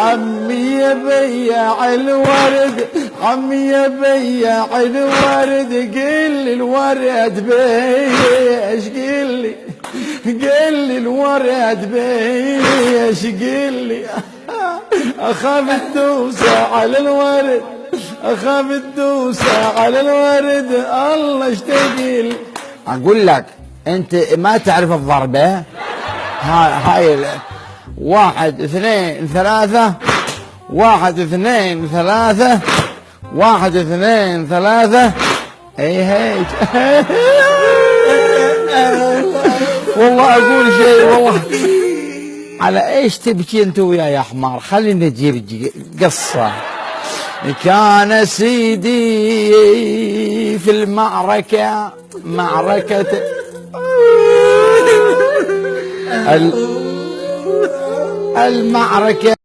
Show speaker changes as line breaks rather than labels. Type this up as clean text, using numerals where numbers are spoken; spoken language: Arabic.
عمي يبيع الورد، عمي يبيع الورد، قل الورد بيش، قل الورد بيش، قل اخاف الدوسة على الورد، اخاف الدوسة على الورد، الله اشتقل. اقول لك انت ما تعرف الضربة، هاي 1 2 3، 1 2 3، 1 2 3، اي هيك. والله اقول شيء والله. على ايش تبكي انت وياي يا حمار؟ خلينا نجيب قصة. كان سيدي في المعركة، معركة المعركة